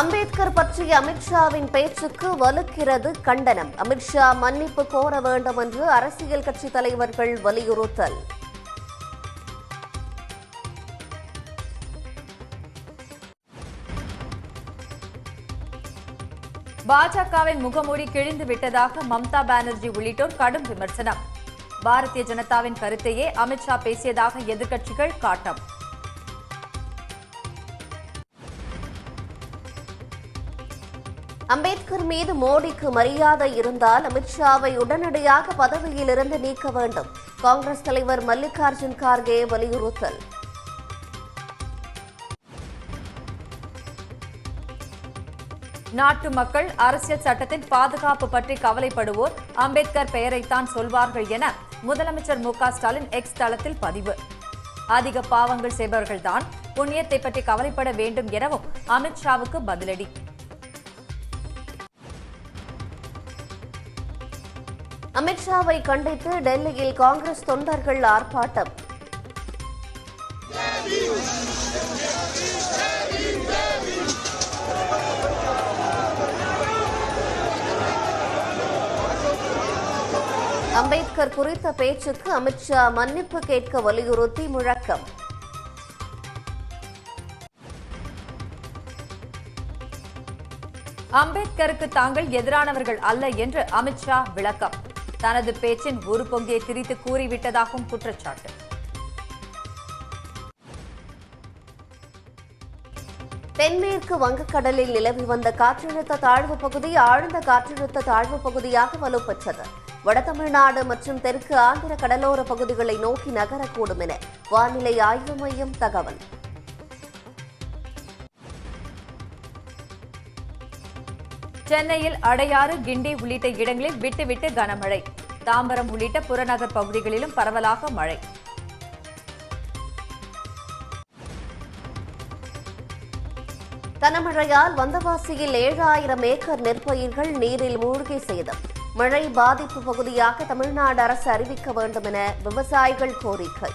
அம்பேத்கர் பற்றிய அமித்ஷாவின் பேச்சுக்கு வலுக்கிறது கண்டனம். அமித்ஷா மன்னிப்பு கோர வேண்டும் என்று அரசியல் கட்சித் தலைவர்கள் வலியுறுத்தல். பாஜகவின் முகமூடி கிழிந்து விட்டதாக மம்தா பானர்ஜி உள்ளிட்டோர் கடும் விமர்சனம். பாரதிய ஜனதாவின் கருத்தையே அமித்ஷா பேசியதாக எதிர்க்கட்சிகள் காட்டம். அம்பேத்கர் மீது மோடிக்கு மரியாதை இருந்தால் அமித்ஷாவை உடனடியாக பதவியிலிருந்து நீக்க வேண்டும். காங்கிரஸ் தலைவர் மல்லிகார்ஜுன் கார்கே வலியுறுத்தல். நாட்டு மக்கள் அரசியல் சட்டத்தின் பாதுகாப்பு பற்றி கவலைப்படுவோர் அம்பேத்கர் பெயரைத்தான் சொல்வார்கள் என முதலமைச்சர் மு.க.ஸ்டாலின் எக்ஸ் தளத்தில் பதிவு. அதிக பாவங்கள் செய்பவர்கள்தான் புண்ணியத்தை பற்றி கவலைப்பட வேண்டும் எனவும் அமித்ஷாவுக்கு பதிலடி. அமித்ஷாவை கண்டித்து டெல்லியில் காங்கிரஸ் தொண்டர்கள் ஆர்ப்பாட்டம். அம்பேத்கர் குறித்த பேச்சுக்கு அமித்ஷா மன்னிப்பு கேட்க வலியுறுத்தி முழக்கம். அம்பேத்கருக்கு தாங்கள் எதிரானவர்கள் அல்ல என்று அமித்ஷா விளக்கம். தனது பேச்சின் ஒரு பகுதியை திரித்து கூறிவிட்டதாகவும் குற்றச்சாட்டு. தென்மேற்கு வங்கக்கடலில் நிலவி வந்த காற்றழுத்த தாழ்வு பகுதி ஆழ்ந்த காற்றழுத்த தாழ்வு பகுதியாக வலுப்பெற்றது. வடதமிழ்நாடு மற்றும் தெற்கு ஆந்திர கடலோர பகுதிகளை நோக்கி நகரக்கூடும் என வானிலை ஆய்வு மையம் தகவல். சென்னையில் அடையாறு, கிண்டி உள்ளிட்ட இடங்களில் விட்டுவிட்டு கனமழை. தாம்பரம் உள்ளிட்ட புறநகர் பகுதிகளிலும் பரவலாக மழை. கனமழையால் வந்தவாசியில் 7000 ஏக்கர் நெற்பயிர்கள் நீரில் மூழ்கி சேதம். மழை பாதிப்பு பகுதியாக தமிழ்நாடு அரசு அறிவிக்க வேண்டும் என விவசாயிகள் கோரிக்கை.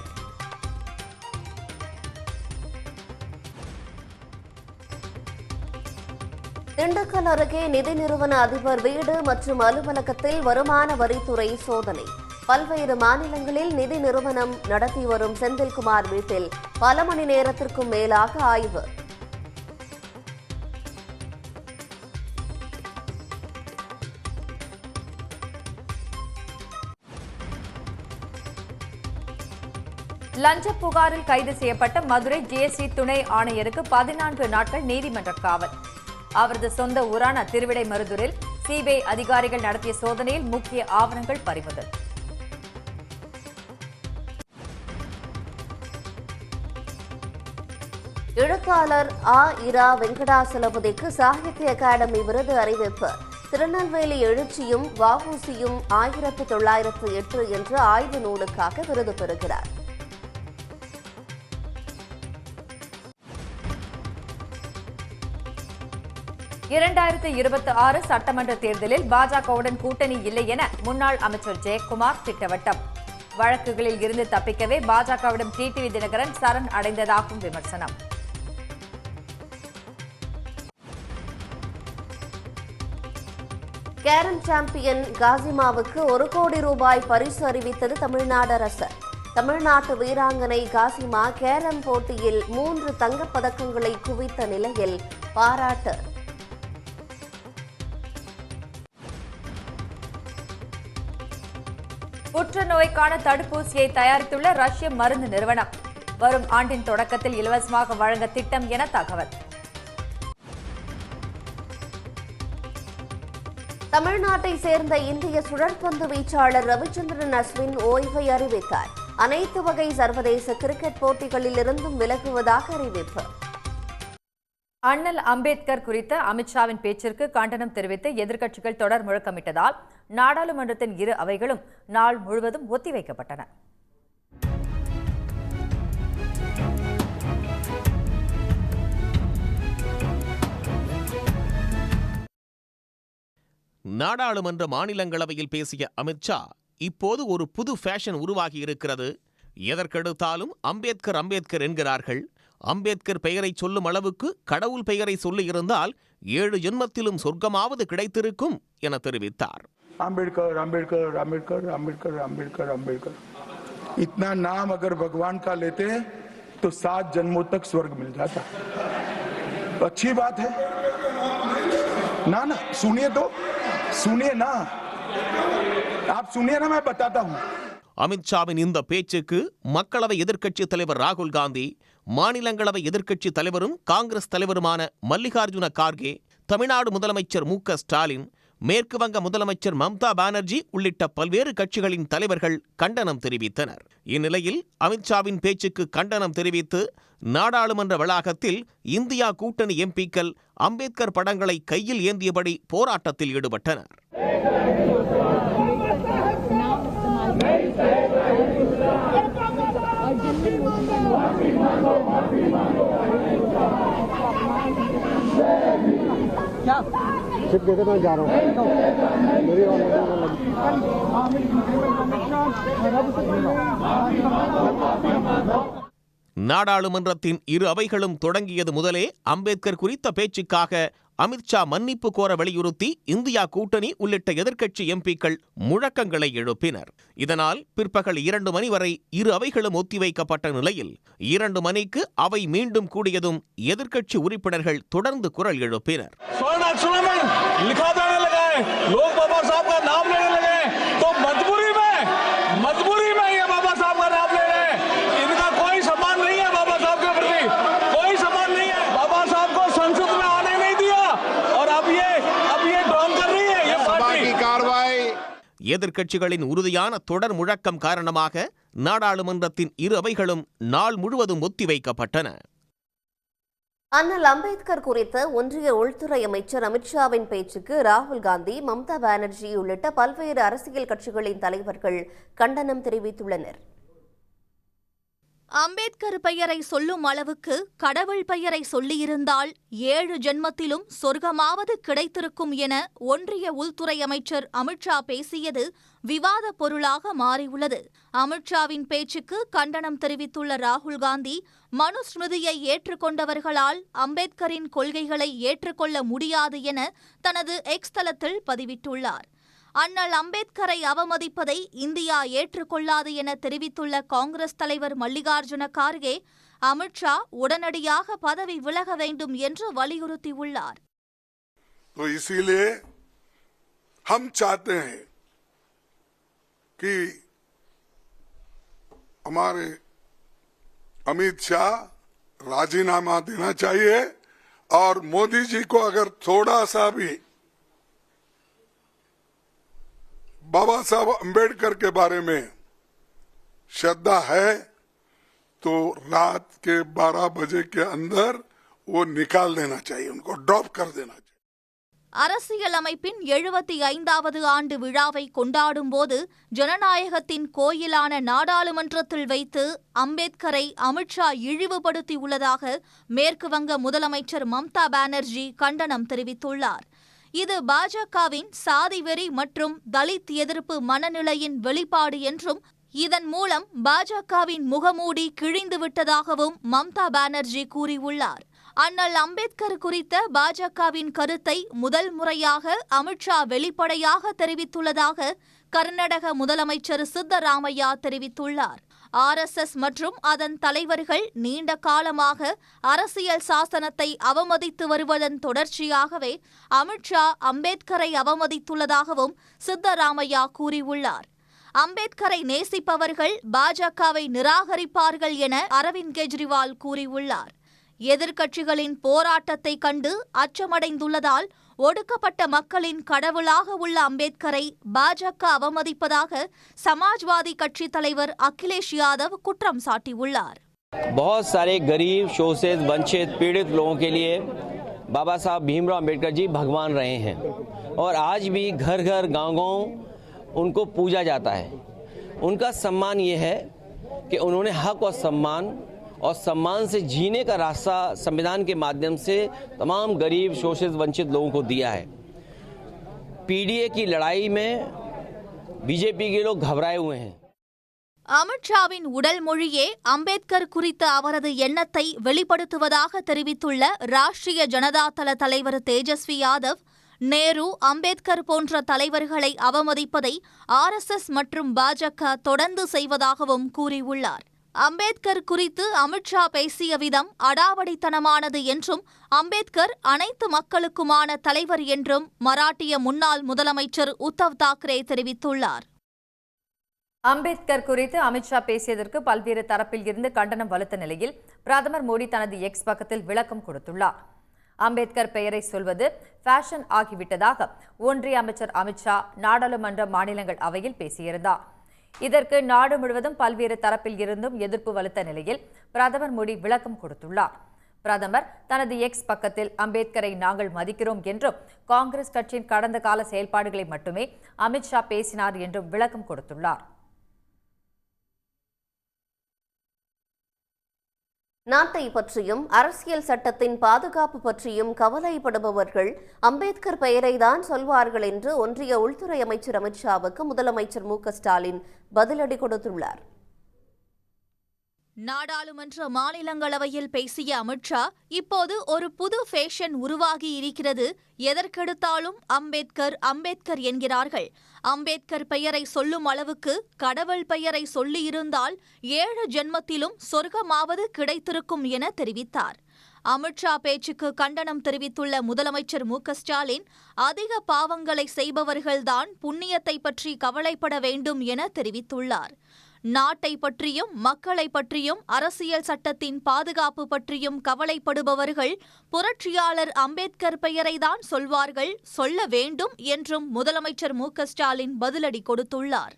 திண்டுக்கல் அருகே நிதி நிறுவன அதிபர் வீடு மற்றும் அலுவலகத்தில் வருமான வரித்துறை சோதனை. பல்வேறு மாநிலங்களில் நிதி நிறுவனம் நடத்தி வரும் செந்தில்குமார் வீட்டில் பல மணி நேரத்திற்கும் மேலாக ஆய்வு. லஞ்ச புகாரில் கைது செய்யப்பட்ட மதுரை ஜிஎஸ்டி துணை ஆணையருக்கு 14 நாட்கள் நீதிமன்ற காவல். அவரது சொந்த ஊரான திருவிடைமருதூரில் சிபிஐ அதிகாரிகள் நடத்திய சோதனையில் முக்கிய ஆவணங்கள் பறிமுதல். எழுத்தாளர் இரா வெங்கடாசலபதிக்கு சாகித்ய அகாடமி விருது அறிவிப்பு. திருநெல்வேலி எழுச்சியும் வ.உ.சி.யும் 1908 என்ற ஆய்வு நூலுக்காக விருது பெறுகிறார். (2026) சட்டமன்ற தேர்தலில் பாஜகவுடன் கூட்டணி இல்லை என முன்னாள் அமைச்சர் ஜெயக்குமார் திட்டவட்டம். வழக்குகளில் இருந்து தப்பிக்கவே பாஜகவிடம் டிடிவி தினகரன் சரண் அடைந்ததாகவும் விமர்சனம். கேரம் சாம்பியன் காசிமாவுக்கு 1 கோடி ரூபாய் பரிசு அறிவித்தது தமிழ்நாடு அரசு. தமிழ்நாட்டு வீராங்கனை காசிமா கேரம் போட்டியில் 3 தங்கப் பதக்கங்களை குவித்த நிலையில் பாராட்டு. புற்றுநோய்க்கான தடுப்பூசியை தயாரித்துள்ள ரஷ்ய மருந்து நிறுவனம் வரும் ஆண்டின் தொடக்கத்தில் இலவசமாக வழங்க திட்டம் என தகவல். தமிழ்நாட்டை சேர்ந்த இந்திய சுழற்பந்து வீச்சாளர் ரவிச்சந்திரன் அஸ்வின் ஓய்வை அறிவித்தார். அனைத்து வகை சர்வதேச கிரிக்கெட் போட்டிகளில் இருந்தும் விலகுவதாக அறிவிப்பு. அண்ணல் அம்பேத்கர் குறித்த அமித்ஷாவின் பேச்சிற்கு கண்டனம் தெரிவித்து எதிர்க்கட்சிகள் தொடர் முழக்கமிட்டதால் நாடாளுமன்றத்தின் இரு அவைகளும் நாள் முழுவதும் ஒத்திவைக்கப்பட்டன. நாடாளுமன்ற மாநிலங்களவையில் பேசிய அமித்ஷா, இப்போது ஒரு புது ஃபேஷன் உருவாகி இருக்கிறது. எதற்கெடுத்தாலும் அம்பேத்கர் அம்பேத்கர் என்கிறார்கள். அம்பேத்கர் பெயரை சொல்லும் அளவுக்கு கடவுள் பெயரை சொல்லியிருந்தால் 7 ஜென்மத்திலும் சொர்க்கமாவது கிடைத்திருக்கும் என தெரிவித்தார். अम्बेडकर अम्बेडकर अम्बेडकर अम्बेडकर अम्बेडकर अम्बेडकर इतना नाम अगर भगवान का लेते तो 7 जन्मों तक स्वर्ग मिल जाता. तो अच्छी बात है ना. ना सुनिए तो सुनिए ना, आप सुनिए ना, मैं बताता हूँ. அமித்ஷாவின் இந்த பேச்சுக்கு மக்களவை எதிர்க்கட்சித் தலைவர் ராகுல் காந்தி, மாநிலங்களவை எதிர்க்கட்சித் தலைவரும் காங்கிரஸ் தலைவருமான மல்லிகார்ஜுன கார்கே, தமிழ்நாடு முதலமைச்சர் மு.க. ஸ்டாலின், மேற்கு வங்க முதலமைச்சர் மம்தா பானர்ஜி உள்ளிட்ட பல்வேறு கட்சிகளின் தலைவர்கள் கண்டனம் தெரிவித்தனர். இந்நிலையில் அமித்ஷாவின் பேச்சுக்கு கண்டனம் தெரிவித்து நாடாளுமன்ற வளாகத்தில் இந்தியா கூட்டணி எம்பிக்கள் அம்பேத்கர் படங்களை கையில் ஏந்தியபடி போராட்டத்தில் ஈடுபட்டனர். நாடாளுமன்றத்தின் இரு அவைகளும் தொடங்கியது முதலே அம்பேத்கர் குறித்த பேச்சுக்காக அமித்ஷா மன்னிப்பு கோர வலியுறுத்தி இந்தியா கூட்டணி உள்ளிட்ட எதிர்க்கட்சி எம்பிக்கள் முழக்கங்களை எழுப்பினர். இதனால் பிற்பகல் 2 மணி வரை இரு அவைகளும் ஒத்திவைக்கப்பட்ட நிலையில் 2 மணிக்கு அவை மீண்டும் கூடியதும் எதிர்க்கட்சி உறுப்பினர்கள் தொடர்ந்து குரல் எழுப்பினர். எதிர்க்கட்சிகளின் உறுதியான தொடர் முழக்கம் காரணமாக நாடாளுமன்றத்தின் இரு அவைகளும் நாள் முழுவதும் ஒத்திவைக்கப்பட்டன. அண்ணல் அம்பேத்கர் குறித்த ஒன்றிய உள்துறை அமைச்சர் அமித்ஷாவின் பேச்சுக்கு ராகுல் காந்தி, மம்தா பானர்ஜி உள்ளிட்ட பல்வேறு அரசியல் கட்சிகளின் தலைவர்கள் கண்டனம் தெரிவித்துள்ளனர். அம்பேத்கர் பெயரை சொல்லும் அளவுக்கு கடவுள் பெயரை சொல்லியிருந்தால் 7 ஜென்மத்திலும் சொர்க்கமாவது கிடைத்திருக்கும் என ஒன்றிய உள்துறை அமைச்சர் அமித்ஷா பேசியது விவாத பொருளாக மாறியுள்ளது. அமித்ஷாவின் பேச்சுக்கு கண்டனம் தெரிவித்துள்ள ராகுல் காந்தி, மனுஸ்மிருதியை ஏற்றுக்கொண்டவர்களால் அம்பேத்கரின் கொள்கைகளை ஏற்றுக்கொள்ள முடியாது என தனது எக்ஸ் தளத்தில் பதிவிட்டுள்ளார். அண்ணல் அம்பேத்கரை அவமதிப்பதை இந்தியா ஏற்றுக்கொள்ளாது என தெரிவித்துள்ள காங்கிரஸ் தலைவர் மல்லிகார்ஜுன கார்கே, அமித்ஷா உடனடியாக பதவி விலக வேண்டும் என்று வலியுறுத்தியுள்ளார். तो इसीलिए हम चाहते हैं कि हमारे अमित शाह राजीनामा देना चाहिए और मोदी जी को अगर थोड़ा सा भी बाबा साहब अम्बेडकर के बारे में श्रद्धा है तो रात के 12 बजे के अंदर वो निकाल देना चाहिए, उनको ड्रॉप कर देना चाहिए. அரசியலமைப்பின் 75வது ஆண்டு விழாவை கொண்டாடும் போது ஜனநாயகத்தின் கோயிலான நாடாளுமன்றத்தில் வைத்து அம்பேத்கரை அமித்ஷா இழிவுபடுத்தியுள்ளதாக மேற்கு வங்க முதலமைச்சர் மம்தா பானர்ஜி கண்டனம் தெரிவித்துள்ளார். இது பாஜகவின் சாதி வெறி மற்றும் தலித் எதிர்ப்பு மனநிலையின் வெளிப்பாடு என்றும், இதன் மூலம் பாஜகவின் முகமூடி கிழிந்து விட்டதாகவும் மம்தா பானர்ஜி கூறியுள்ளார். அண்ணல் அம்பேத்கர் குறித்த பாஜகவின் கருத்தை முதல் முறையாக அமித்ஷா வெளிப்படையாக தெரிவித்துள்ளதாக கர்நாடக முதலமைச்சர் சித்தராமையா தெரிவித்துள்ளார். RSS மற்றும் அதன் தலைவர்கள் நீண்ட காலமாக அரசியல் சாசனத்தை அவமதித்து வருவதன் தொடர்ச்சியாகவே அமித்ஷா அம்பேத்கரை அவமதித்துள்ளதாகவும் சித்தராமையா கூறியுள்ளார். அம்பேத்கரை நேசிப்பவர்கள் பாஜகவை நிராகரிப்பார்கள் என அரவிந்த் கெஜ்ரிவால் கூறியுள்ளார். எதிர்க்கட்சிகளின் போராட்டத்தை கண்டு அச்சமடைந்துள்ளதால் ஒடுக்கப்பட்ட மக்களின் கடவுளாக உள்ள அம்பேத்கரை பாஜக அவமதிப்பதாக சமாஜ்வாதி கட்சி தலைவர் அகிலேஷ் யாதவ் குற்றம் சாட்டியுள்ளார். बहुत सारे गरीब, शोषित, वंचित, पीड़ित लोगों के लिए बाबा साहब भीमराव अम्बेडकर जी भगवान रहे हैं और आज भी घर घर गांव-गांव उनको पूजा जाता है. उनका सम्मान ये है कि उन्होंने हक और सम्मान से जीने का रास्ता संविधान के माध्यम से तमाम गरीब, शोषित, वंचित लोगों को दिया है. पीडीए की लड़ाई में बीजेपी के लोग घबराए हुए हैं. அமித்ஷாவின் உடல் மொழியே அம்பேத்கர் குறித்த அவரது எண்ணத்தை வெளிப்படுத்துவதாக தெரிவித்துள்ள ராஷ்டிரிய ஜனதாதள தலைவர் தேஜஸ்வி யாதவ், நேரு, அம்பேத்கர் போன்ற தலைவர்களை அவமதிப்பதை RSS மற்றும் பாஜக தொடர்ந்து செய்வதாகவும் கூறியுள்ளார். அம்பேத்கர் குறித்து அமித்ஷா பேசிய விதம் அடாவடித்தனமானது என்றும், அம்பேத்கர் அனைத்து மக்களுக்குமான தலைவர் என்றும் மராட்டிய முன்னாள் முதலமைச்சர் உத்தவ் தாக்கரே தெரிவித்துள்ளார். அம்பேத்கர் குறித்து அமித்ஷா பேசியதற்கு பல்வேறு தரப்பில் இருந்து கண்டனம் வலுத்த நிலையில் பிரதமர் மோடி தனது எக்ஸ் பக்கத்தில் விளக்கம் கொடுத்துள்ளார். அம்பேத்கர் பெயரை சொல்வது ஃபேஷன் ஆகிவிட்டதாக ஒன்றிய அமைச்சர் அமித்ஷா நாடாளுமன்ற மாநிலங்கள் அவையில் பேசியிருந்தார். இதற்கு நாடு முழுவதும் பல்வேறு தரப்பில் இருந்தும் எதிர்ப்பு வலுத்த நிலையில் பிரதமர் மோடி விளக்கம் கொடுத்துள்ளார். பிரதமர் தனது எக்ஸ் பக்கத்தில் அம்பேத்கரை நாங்கள் மதிக்கிறோம் என்றும், காங்கிரஸ் கட்சியின் கடந்த கால செயல்பாடுகளை மட்டுமே அமித்ஷா பேசினார் என்றும் விளக்கம் கொடுத்துள்ளார். நாட்டை பற்றியும் அரசியல் சட்டத்தின் பாதுகாப்பு பற்றியும் கவலைப்படுபவர்கள் அம்பேத்கர் பெயரை தான் சொல்வார்கள் என்று ஒன்றிய உள்துறை அமைச்சர் அமித்ஷாவுக்கு முதலமைச்சர் மு.க.ஸ்டாலின் பதிலடி கொடுத்துள்ளார். நாடாளுமன்ற மாநிலங்களவையில் பேசிய அமித்ஷா, இப்போது ஒரு புது ஃபேஷன் உருவாகி இருக்கிறது. எதற்கெடுத்தாலும் அம்பேத்கர் அம்பேத்கர் என்கிறார்கள். அம்பேத்கர் பெயரை சொல்லும் அளவுக்கு கடவுள் பெயரை சொல்லியிருந்தால் 7 ஜென்மத்திலும் சொர்க்கமாவது கிடைத்திருக்கும் என தெரிவித்தார். அமித்ஷா பேச்சுக்கு கண்டனம் தெரிவித்துள்ள முதலமைச்சர் மு.க.ஸ்டாலின், அதிக பாவங்களை செய்பவர்கள்தான் புண்ணியத்தை பற்றி கவலைப்பட வேண்டும் என தெரிவித்துள்ளார். நாட்டை பற்றியும் மக்களை பற்றியும் அரசியல் சட்டத்தின் பாதுகாப்பு பற்றியும் கவலைப்படுபவர்கள் புரட்சியாளர் அம்பேத்கர் பெயரைதான் சொல்வார்கள், சொல்ல வேண்டும் என்றும் முதலமைச்சர் மு.க.ஸ்டாலின் பதிலடி கொடுத்துள்ளார்.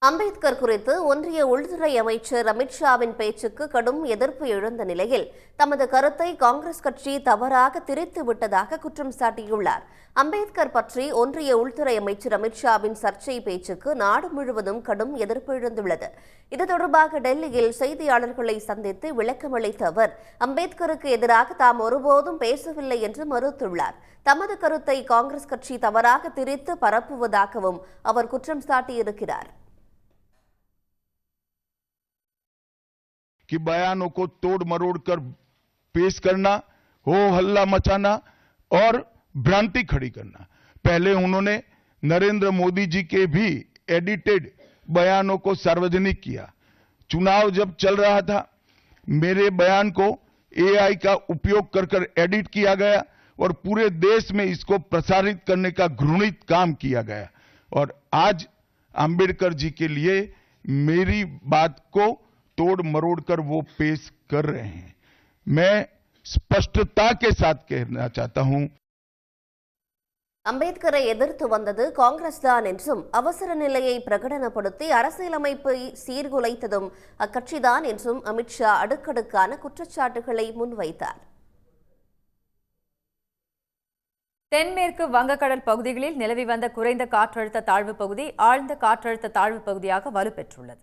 அம்பேத்கர் குறித்து ஒன்றிய உள்துறை அமைச்சர் அமித்ஷாவின் பேச்சுக்கு கடும் எதிர்ப்பு எழுந்த நிலையில் தமது கருத்தை காங்கிரஸ் கட்சி தவறாக திரித்து விட்டதாக குற்றம் சாட்டியுள்ளார். அம்பேத்கர் பற்றி ஒன்றிய உள்துறை அமைச்சர் அமித்ஷாவின் சர்ச்சை பேச்சுக்கு நாடு முழுவதும் கடும் எதிர்ப்பு எழுந்துள்ளது. இது தொடர்பாக டெல்லியில் செய்தியாளர்களை சந்தித்து விளக்கமளித்த அவர், அம்பேத்கருக்கு எதிராக தாம் ஒருபோதும் பேசவில்லை என்று மறுத்துள்ளார். தமது கருத்தை காங்கிரஸ் கட்சி தவறாக திரித்து பரப்புவதாகவும் அவர் குற்றம் சாட்டியிருக்கிறார். कि बयानों को तोड़ मरोड़ कर पेश करना, हो हल्ला मचाना और भ्रांति खड़ी करना। पहले उन्होंने नरेंद्र मोदी जी के भी एडिटेड बयानों को सार्वजनिक किया। चुनाव जब चल रहा था, मेरे बयान को AI का उपयोग कर एडिट किया गया और पूरे देश में इसको प्रसारित करने का घृणित काम किया गया। और आज अंबेडकर जी के लिए मेरी बात को तोड़ मरोड़ कर वो पेश कर रहे हैं। मैं स्पष्टता के साथ कहना चाहता हूं, அம்பேத்கரை எதிர்த்து வந்தது காங்கிரஸ் தான் என்றும், அவசர நிலையை பிரகடனப்படுத்தி அரசியலமைப்பை சீர்குலைத்ததும் அக்கட்சிதான் என்றும் அமித்ஷா அடுக்கடுக்கான குற்றச்சாட்டுகளை முன்வைத்தார். தென்மேற்கு வங்கக்கடல் பகுதிகளில் நிலவி வந்த குறைந்த காற்றழுத்த தாழ்வு பகுதி ஆழ்ந்த காற்றழுத்த தாழ்வு பகுதியாக வலுப்பெற்றுள்ளது.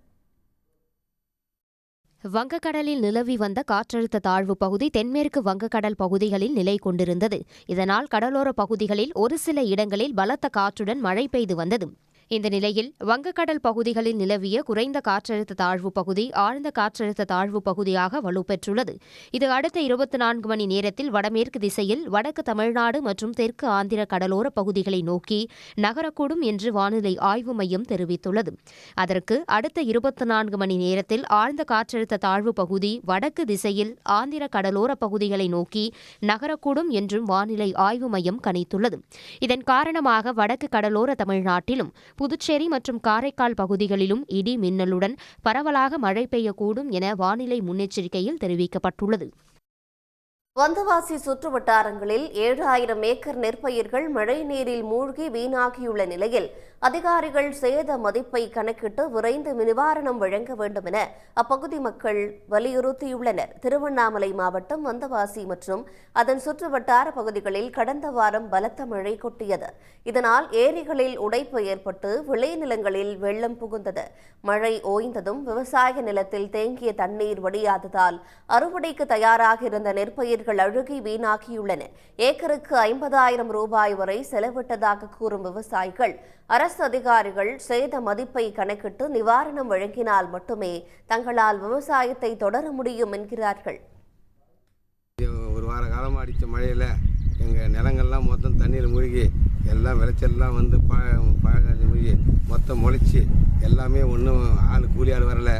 வங்கக்கடலில் நிலவி வந்த காற்றழுத்த தாழ்வு பகுதி தென்மேற்கு வங்கக்கடல் பகுதிகளில் நிலை கொண்டிருந்தது. இதனால் கடலோர பகுதிகளில் ஒரு சில இடங்களில் பலத்த காற்றுடன் மழை பெய்து வந்தது. இந்த நிலையில் வங்கக்கடல் பகுதிகளில் நிலவிய குறைந்த காற்றழுத்த தாழ்வு பகுதி ஆழ்ந்த காற்றழுத்த தாழ்வு பகுதியாக வலுப்பெற்றுள்ளது. இது அடுத்த 24 மணி நேரத்தில் வடமேற்கு திசையில் வடக்கு தமிழ்நாடு மற்றும் தெற்கு ஆந்திர கடலோர பகுதிகளை நோக்கி நகரக்கூடும் என்று வானிலை ஆய்வு மையம் தெரிவித்துள்ளது. அதற்கு அடுத்த 24 மணி நேரத்தில் ஆழ்ந்த காற்றழுத்த தாழ்வு பகுதி வடக்கு திசையில் ஆந்திர கடலோர பகுதிகளை நோக்கி நகரக்கூடும் என்றும் வானிலை ஆய்வு மையம் கணித்துள்ளது. இதன் காரணமாக வடக்கு கடலோர தமிழ்நாட்டிலும் புதுச்சேரி மற்றும் காரைக்கால் பகுதிகளிலும் இடி மின்னலுடன் பரவலாக மழை பெய்யக்கூடும் என வானிலை முன்னெச்சரிக்கையில் தெரிவிக்கப்பட்டுள்ளது. வந்தவாசி சுற்று வட்டாரங்களில் 7000 ஏக்கர் நெற்பயிர்கள் மழை நீரில் மூழ்கி வீணாகியுள்ள நிலையில் அதிகாரிகள் சேத மதிப்பை கணக்கிட்டு விரைந்து நிவாரணம் வழங்க வேண்டும் என அப்பகுதி மக்கள் வலியுறுத்தியுள்ளனர். திருவண்ணாமலை மாவட்டம் வந்தவாசி மற்றும் அதன் சுற்று வட்டார பகுதிகளில் கடந்த வாரம் பலத்த மழை கொட்டியது. இதனால் ஏரிகளில் உடைப்பு ஏற்பட்டு விளைநிலங்களில் வெள்ளம் புகுந்தது. மழை ஓய்ந்ததும் விவசாய நிலத்தில் தேங்கிய தண்ணீர் வடியாததால் அறுவடைக்கு தயாராக இருந்த நெற்பயிர்கள் நெற்பயிர்கள் அழுகி வீணாகியுள்ளன. ஏக்கருக்கு 50,000 ரூபாய் வரை செலவிட்டதாக கூறும் விவசாயிகள் அரசு அதிகாரிகள் சேத மதிப்பை கணக்கிட்டு நிவாரணம் வழங்கினால் மட்டுமே தங்களால் விவசாயத்தை தொடர முடியும் என்கிறார்கள். ஒரு வார காலமாக அடித்த மழையில் எங்கள் நிலங்கள்லாம் மொத்தம் தண்ணீர் மூழ்கி எல்லாம் விளைச்சல்லாம் வந்து மூழ்கி மொத்தம் முளைச்சி எல்லாமே ஒன்றும் கூலி ஆள் வரல,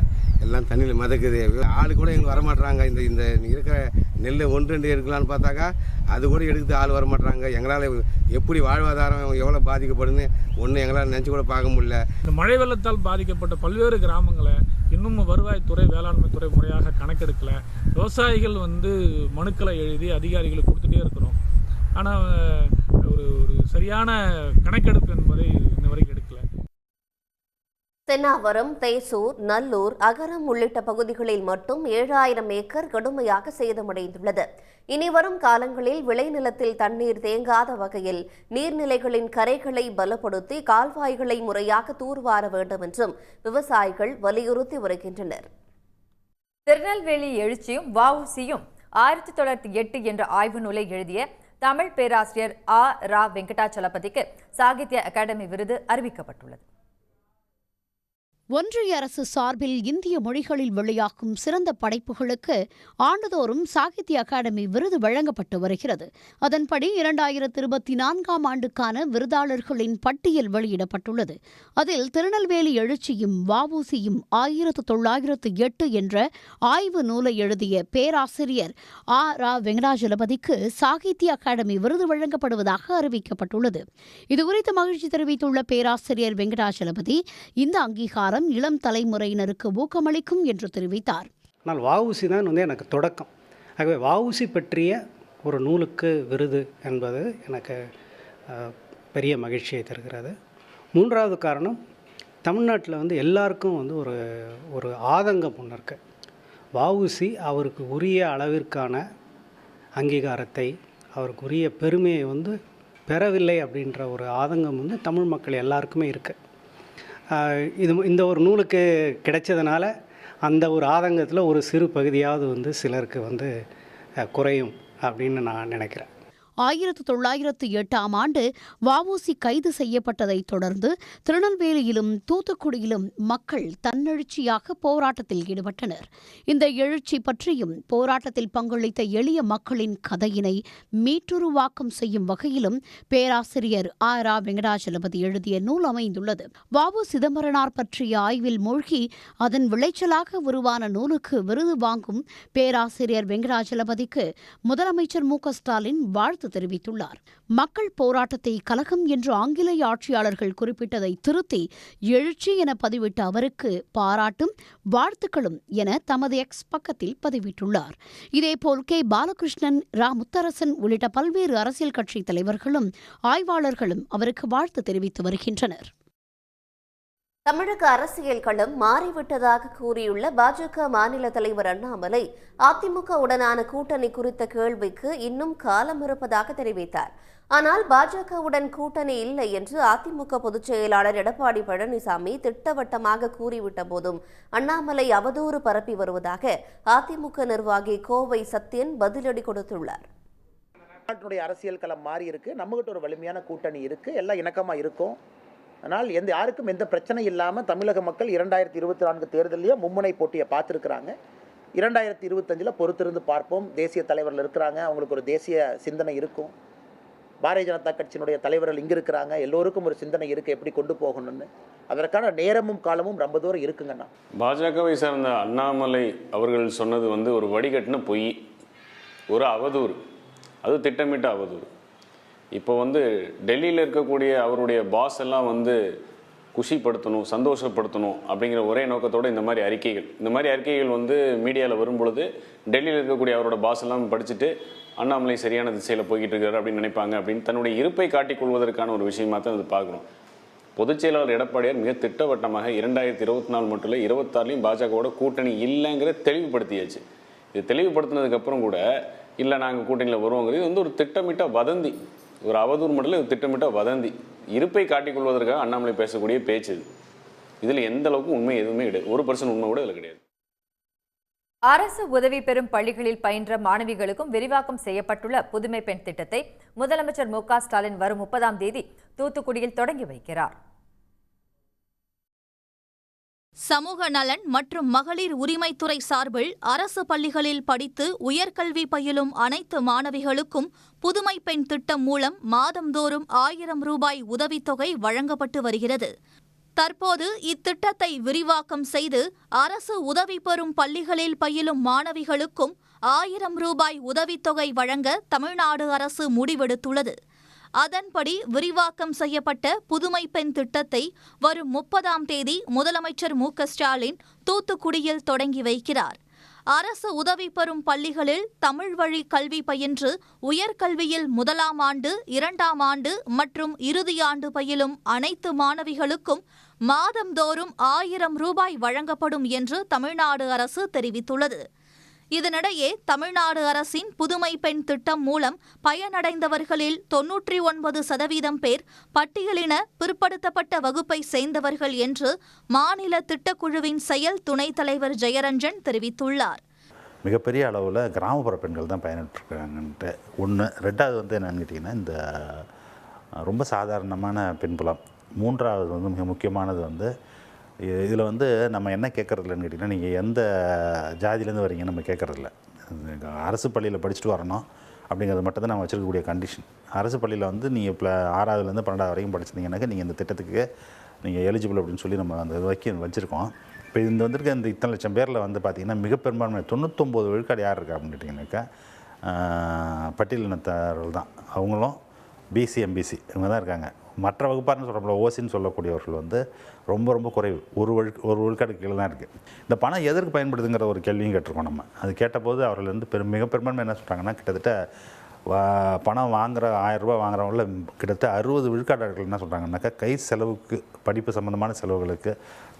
எல்லாம் தண்ணியில் மிதக்குது. ஆள் கூட எங்களுக்கு வரமாட்றாங்க. இந்த இருக்கிற நெல் 1-2 இருக்கலான்னு பார்த்தாக்கா அது கூட எடுத்து ஆள் வரமாட்றாங்க. எங்களால் எப்படி வாழ்வாதாரம் எவ்வளோ பாதிக்கப்படுன்னு ஒன்றும் எங்களால் நினச்சி கூட பார்க்க முடியல. இந்த மழை வெள்ளத்தால் பாதிக்கப்பட்ட பல்வேறு கிராமங்களை இன்னும் வருவாய்த்துறை வேளாண்மை துறை முறையாக கணக்கெடுக்கல. விவசாயிகள் மனுக்களை எழுதி அதிகாரிகளுக்கு கொடுத்துட்டே இருக்கிறோம். ஆனால் ஒரு சரியான கணக்கெடுப்பு என்பதை இன்ன வரைக்கும் எடுக்கல. தென்னாவரம், தேசூர், நல்லூர், அகரம் உள்ளிட்ட பகுதிகளில் மட்டும் 7,000 ஏக்கர் கடுமையாக சேதமடைந்துள்ளது. இனி வரும் காலங்களில் விளைநிலத்தில் தண்ணீர் தேங்காத வகையில் நீர்நிலைகளின் கரைகளை பலப்படுத்தி கால்வாய்களை முறையாக தூர்வார வேண்டும் என்றும் விவசாயிகள் வலியுறுத்தி வருகின்றனர். திருநெல்வேலி எழுச்சியும் வஉசியும் 1908 என்ற ஆய்வு நூலை எழுதிய தமிழ் பேராசிரியர் ரா. வெங்கடாச்சலபதிக்கு சாகித்ய அகாடமி விருது அறிவிக்கப்பட்டுள்ளது. ஒன்றிய அரசு சார்பில் இந்திய மொழிகளில் வெளியாகும் சிறந்த படைப்புகளுக்கு ஆண்டுதோறும் சாகித்ய அகாடமி விருது வழங்கப்பட்டு வருகிறது. அதன்படி 2024ஆம் ஆண்டுக்கான விருதாளர்களின் பட்டியல் வெளியிடப்பட்டுள்ளது. அதில் திருநெல்வேலி எழுச்சியும் வஉசியும் 1908 என்ற ஆய்வு நூலை எழுதிய பேராசிரியர் ரா. வெங்கடாச்சலபதிக்கு சாகித்ய அகாடமி விருது வழங்கப்படுவதாக அறிவிக்கப்பட்டுள்ளது. இதுகுறித்து மகிழ்ச்சி தெரிவித்துள்ள பேராசிரியர் வெங்கடாச்சலபதி, இந்த அங்கீகாரம் இளம் தலைமுறையினருக்கு ஊக்கமளிக்கும் என்று தெரிவித்தார். ஆனால் வஉசி தான் எனக்கு தொடக்கம். ஆகவே வஉசி பற்றிய ஒரு நூலுக்கு விருது என்பது எனக்கு பெரிய மகிழ்ச்சியை தருகிறது. மூன்றாவது காரணம், தமிழ்நாட்டில் எல்லாருக்கும் ஒரு ஆதங்கம் ஒன்று இருக்குது. வஉசி அவருக்கு உரிய அளவிற்கான அங்கீகாரத்தை, அவருக்கு உரிய பெருமையை பெறவில்லை அப்படின்ற ஒரு ஆதங்கம் தமிழ் மக்கள் எல்லாருக்குமே இருக்குது. இந்த ஒரு நூலுக்கு கிடைச்சதுனால அந்த ஒரு ஆதங்கத்தில் ஒரு சிறு பகுதியாவது சிலருக்கு குறையும் அப்படின்னு நான் நினைக்கிறேன். 1908ஆம் ஆண்டு வஉசி கைது செய்யப்பட்டதைத் தொடர்ந்து திருநெல்வேலியிலும் தூத்துக்குடியிலும் மக்கள் தன்னெழுச்சியாக போராட்டத்தில் ஈடுபட்டனர். இந்த எழுச்சி பற்றியும் போராட்டத்தில் பங்களித்த எளிய மக்களின் கதையினை மீட்டுருவாக்கம் செய்யும் வகையிலும் பேராசிரியர் ரா. வெங்கடாச்சலபதி எழுதிய நூல் அமைந்துள்ளது. வஉ சிதம்பரனார் பற்றிய ஆய்வில் மூழ்கி அதன் விளைச்சலாக உருவான நூலுக்கு விருது வாங்கும் பேராசிரியர் வெங்கடாச்சலபதிக்கு முதலமைச்சர் மு.க. ஸ்டாலின் வாழ்த்து தெரிவித்துள்ளார். மக்கள் போராட்டத்தை கலகம் என்று ஆங்கிலேய ஆட்சியாளர்கள் குறிப்பிட்டதை திருத்தி எழுச்சி என பதிவிட்ட அவருக்கு பாராட்டும் வாழ்த்துக்களும் என தமது எக்ஸ் பக்கத்தில் பதிவிட்டுள்ளார். இதேபோல் கே. பாலகிருஷ்ணன், ரா. முத்தரசன் உள்ளிட்ட பல்வேறு அரசியல் கட்சி தலைவர்களும் ஆய்வாளர்களும் அவருக்கு வாழ்த்து தெரிவித்து வருகின்றனர். தமிழக அரசியல் களம் மாறிவிட்டதாக கூறியுள்ள பாஜக மாநில தலைவர் அண்ணாமலை, அதிமுகவுடனான கூட்டணி குறித்த கேள்விக்கு இன்னும் காலம் இருப்பதாக தெரிவித்தார். ஆனால் பாஜகவுடன் கூட்டணி இல்லை என்று அதிமுக பொதுச் செயலாளர் எடப்பாடி பழனிசாமி திட்டவட்டமாக கூறிவிட்ட போதும் அண்ணாமலை அவதூறு பரப்பி வருவதாக அதிமுக நிர்வாகி கோவை சத்யன் பதிலடி கொடுத்துள்ளார். நாட்டுடைய அரசியல் களம் மாறி இருக்கு, நம்மகிட்ட ஒரு வலிமையான கூட்டணி இருக்கு, எல்லாம் இணக்கமா இருக்கும். ஆனால் யாருக்கும் எந்த பிரச்சனை இல்லாமல் தமிழக மக்கள் 2024 தேர்தலையே மும்முனை போட்டியை பார்த்துருக்குறாங்க. 2025 பொறுத்திருந்து பார்ப்போம். தேசிய தலைவர்கள் இருக்கிறாங்க, அவங்களுக்கு ஒரு தேசிய சிந்தனை இருக்கும். பாரதிய ஜனதா கட்சியினுடைய தலைவர்கள் இங்கே இருக்கிறாங்க, எல்லோருக்கும் ஒரு சிந்தனை இருக்குது எப்படி கொண்டு போகணும்னு. அதற்கான நேரமும் காலமும் ரொம்ப தூரம் இருக்குங்கண்ணா. பாஜகவை சார்ந்த அண்ணாமலை அவர்கள் சொன்னது ஒரு வடிகட்டின பொய், ஒரு அவதூறு, அது திட்டமிட்ட அவதூறு. இப்போ டெல்லியில் இருக்கக்கூடிய அவருடைய பாஸ் எல்லாம் குஷிப்படுத்தணும், சந்தோஷப்படுத்தணும் அப்படிங்கிற ஒரே நோக்கத்தோடு இந்த மாதிரி அறிக்கைகள் மீடியாவில் வரும்பொழுது டெல்லியில் இருக்கக்கூடிய அவரோட பாஸ் எல்லாம் படிச்சுட்டு அண்ணாமலை சரியான திசையில் போய்கிட்டு இருக்காரு அப்படின்னு நினைப்பாங்க அப்படின்னு தன்னுடைய இருப்பை காட்டிக்கொள்வதற்கான ஒரு விஷயமாக தான் அது பார்க்குறோம். பொதுச் செயலாளர் எடப்பாடியார் மிக திட்டவட்டமாக 2024 மட்டும் இல்லை 26லையும் பாஜகவோட கூட்டணி இல்லைங்கிற தெளிவுபடுத்தியாச்சு. இது தெளிவுபடுத்தினதுக்கப்புறம் கூட இல்லை நாங்கள் கூட்டணியில் வருவோங்கிறது இது ஒரு திட்டமிட்ட வதந்தி, ஒரு அவதூறு மட்டும் இல்லை, திட்டமிட்ட வதந்தி. இருப்பை காட்டிக்கொள்வதற்காக அண்ணாமலை பேசக்கூடிய பேச்சு இதில் எந்த அளவுக்கு உண்மை எதுவுமே கிடையாது. 1% உண்மை கூட இதில் கிடையாது. அரசு உதவி பெறும் பள்ளிகளில் பயின்ற மாணவிகளுக்கும் விரிவாக்கம் செய்யப்பட்டுள்ள புதுமை பெண் திட்டத்தை முதலமைச்சர் மு.க.ஸ்டாலின் வரும் 30ஆம் தேதி தூத்துக்குடியில் தொடங்கி வைக்கிறார். சமூக நலன் மற்றும் மகளிர் உரிமைத்துறை சார்பில் அரசு பள்ளிகளில் படித்து உயர்கல்வி பயிலும் அனைத்து மாணவிகளுக்கும் புதுமை பெண் திட்டம் மூலம் மாதந்தோறும் 1000 ரூபாய் உதவித்தொகை வழங்கப்பட்டு வருகிறது. தற்போது இத்திட்டத்தை விரிவாக்கம் செய்து அரசு உதவி பெறும் பள்ளிகளில் பயிலும் மாணவிகளுக்கும் 1000 ரூபாய் உதவித்தொகை வழங்க தமிழ்நாடு அரசு முடிவெடுத்துள்ளது. அதன்படி விரிவாக்கம் செய்யப்பட்ட புதுமை பெண் திட்டத்தை வரும் 30ஆம் தேதி முதலமைச்சர் மு.க.ஸ்டாலின் தூத்துக்குடியில் தொடங்கி வைக்கிறார். அரசு உதவி பெறும் பள்ளிகளில் தமிழ் வழி கல்வி பயின்று உயர்கல்வியில் 1ஆம் ஆண்டு 2ஆம் ஆண்டு மற்றும் இறுதியாண்டு பயிலும் அனைத்து மாணவிகளுக்கும் மாதந்தோறும் 1000 ரூபாய் வழங்கப்படும் என்று தமிழ்நாடு அரசு தெரிவித்துள்ளது. இதனிடையே தமிழ்நாடு அரசின் புதுமை பெண் திட்டம் மூலம் பயனடைந்தவர்களில் 99% பேர் பட்டியலின பிற்படுத்தப்பட்ட வகுப்பை சேர்ந்தவர்கள் என்று மாநில திட்டக்குழுவின் செயல் துணைத் தலைவர் ஜெயரஞ்சன் தெரிவித்துள்ளார். மிகப்பெரிய அளவில் கிராமப்புற பெண்கள் தான் பயனற்றுருக்காங்கன்ட்டு ஒன்று. ரெண்டாவது என்னன்னு கேட்டிங்கன்னா, இந்த ரொம்ப சாதாரணமான பின்புலம். மூன்றாவது மிக முக்கியமானது இதில் நம்ம என்ன கேட்குறதில்லன்னு கேட்டிங்கன்னா, நீங்கள் எந்த ஜாதியிலேருந்து வரீங்க நம்ம கேட்குறதில்ல. அரசு பள்ளியில் படிச்சுட்டு வரணும் அப்படிங்கிறது மட்டும் தான் நம்ம வச்சுருக்கக்கூடிய கண்டிஷன். அரசு பள்ளியில் நீங்கள் இப்போ 6ஆவதுலேருந்து 12ஆவது வரைக்கும் படிச்சிருந்தீங்கன்னாக்கா நீங்கள் இந்த திட்டத்துக்கு நீங்கள் எலிஜிபிள் அப்படின்னு சொல்லி நம்ம அந்த இது வச்சுருக்கோம். இப்போ இந்த வந்திருக்க இந்த இத்தனை லட்சம் பேரில் பார்த்திங்கன்னா மிக பெரும்பான்மை 99 விழுக்காடு யார் இருக்கா அப்படின்னு கேட்டிங்கனாக்கா பட்டியலினத்தவர்கள் தான். அவங்களும் பிசி எம்பிசி இவங்க தான் இருக்காங்க. மற்ற வகுப்பார்னு சொல்கிறப்பல ஓசின்னு சொல்லக்கூடியவர்கள் ரொம்ப ரொம்ப குறைவு. ஒரு விழுக்காடு கீழே தான் இருக்குது. இந்த பணம் எதற்கு பயன்படுதுங்கிற ஒரு கேள்வியும் கேட்டிருக்கோம் நம்ம. அது கேட்டபோது அவர்கள் மிக பெரும்பான்மை என்ன சொல்கிறாங்கன்னா, கிட்டத்தட்ட பணம் வாங்குகிற 1000 ரூபா வாங்குறவங்கள கிட்டத்தட்ட 60 விழுக்காடுகள் என்ன சொல்கிறாங்கன்னாக்கா கை செலவுக்கு, படிப்பு சம்மந்தமான செலவுகளுக்கு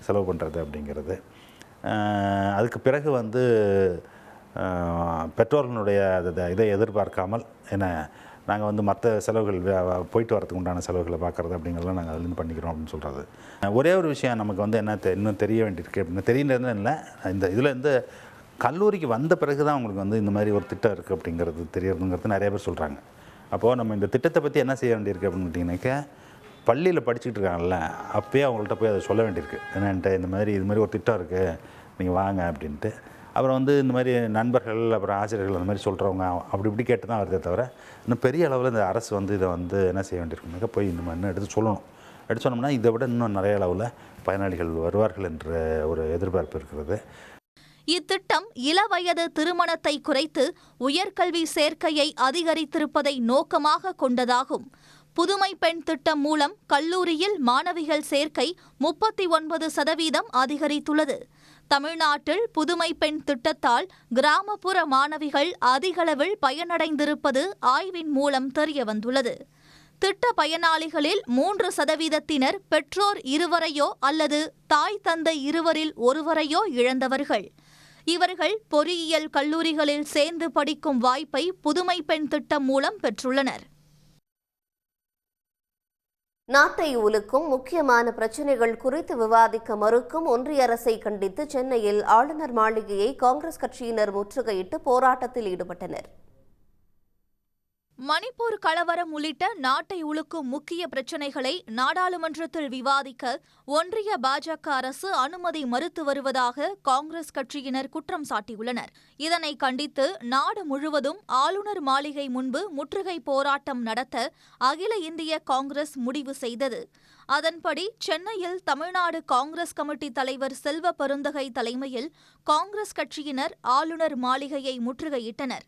செலவு பண்ணுறது அப்படிங்கிறது. அதுக்கு பிறகு பெற்றோர்களுடைய இதை எதிர்பார்க்காமல் நாங்கள் மற்ற செலவுகள் போயிட்டு வரதுக்கு உண்டான செலவுகளை பார்க்குறது அப்படிங்கிறதெல்லாம் நாங்கள் அதுலேருந்து பண்ணிக்கிறோம் அப்படின்னு சொல்கிறது. ஒரே ஒரு விஷயம் நமக்கு என்ன இன்னும் தெரிய வேண்டியிருக்கு அப்படின்னு தெரியுறது இல்லை. இந்த இதில் கல்லூரிக்கு வந்த பிறகு தான் அவங்களுக்கு இந்த மாதிரி ஒரு திட்டம் இருக்குது அப்படிங்கிறது தெரியறதுங்கிறது நிறைய பேர் சொல்கிறாங்க. அப்போது நம்ம இந்த திட்டத்தை பற்றி என்ன செய்ய வேண்டியிருக்கு அப்படின்னு கேட்டிங்கனாக்கா, பள்ளியில் படிச்சுக்கிட்டு இருக்காங்கல்ல அப்போயே அவங்கள்ட்ட போய் அதை சொல்ல வேண்டியிருக்கு. என்னன்ட்டு இது மாதிரி ஒரு திட்டம் இருக்குது, நீங்கள் வாங்க அப்படின்ட்டு. அப்புறம் இந்த மாதிரி நண்பர்கள், அப்புறம் ஆசிரியர்கள் அந்த மாதிரி சொல்கிறவங்க அப்படி இப்படி கேட்டு தான் வருதே தவிர, இன்னும் பெரிய அளவில் இந்த அரசு இதை என்ன செய்ய வேண்டியிருக்குனாக்கா போய் இந்த மாதிரி எடுத்து சொல்லணும். எடுத்து சொன்னோம்னா இதை விட இன்னும் நிறைய அளவில் பயனாளிகள் வருவார்கள் என்ற ஒரு எதிர்பார்ப்பு இருக்கிறது. இத்திட்டம் இளவயது திருமணத்தை குறைத்து உயர்கல்வி சேர்க்கையை அதிகரித்திருப்பதை நோக்கமாக கொண்டதாகும். புதுமை பெண் திட்டம் மூலம் கல்லூரியில் மாணவிகள் சேர்க்கை 39% அதிகரித்துள்ளது. தமிழ்நாட்டில் புதுமை பெண் திட்டத்தால் கிராமப்புற மாணவிகள் அதிகளவில் பயனடைந்திருப்பது ஆய்வின் மூலம் தெரியவந்துள்ளது. திட்ட பயனாளிகளில் 3% பெற்றோர் இருவரையோ அல்லது தாய் தந்தை இருவரில் ஒருவரையோ இழந்தவர்கள். இவர்கள் பொறியியல் கல்லூரிகளில் சேர்ந்து படிக்கும் வாய்ப்பை புதுமை பெண் திட்டம் மூலம் பெற்றுள்ளனர். நாட்டை உலுக்கும் முக்கியமான பிரச்சினைகள் குறித்து விவாதிக்க மறுக்கும் ஒன்றிய அரசை கண்டித்து சென்னையில் ஆளுநர் மாளிகையை காங்கிரஸ் கட்சியினர் முற்றுகையிட்டு போராட்டத்தில் ஈடுபட்டனர். மணிப்பூர் கலவரம் உள்ளிட்ட நாட்டை உலுக்கும் முக்கிய பிரச்சினைகளை நாடாளுமன்றத்தில் விவாதிக்க ஒன்றிய பாஜக அரசு அனுமதி மறுத்து வருவதாக காங்கிரஸ் கட்சியினர் குற்றம் சாட்டியுள்ளனர். இதனை கண்டித்து நாடு முழுவதும் ஆளுநர் மாளிகை முன்பு முற்றுகை போராட்டம் நடத்த அகில இந்திய காங்கிரஸ் முடிவு செய்தது. அதன்படி சென்னையில் தமிழ்நாடு காங்கிரஸ் கமிட்டி தலைவர் செல்வ பெருந்தகை தலைமையில் காங்கிரஸ் கட்சியினர் ஆளுநர் மாளிகையை முற்றுகையிட்டனர்.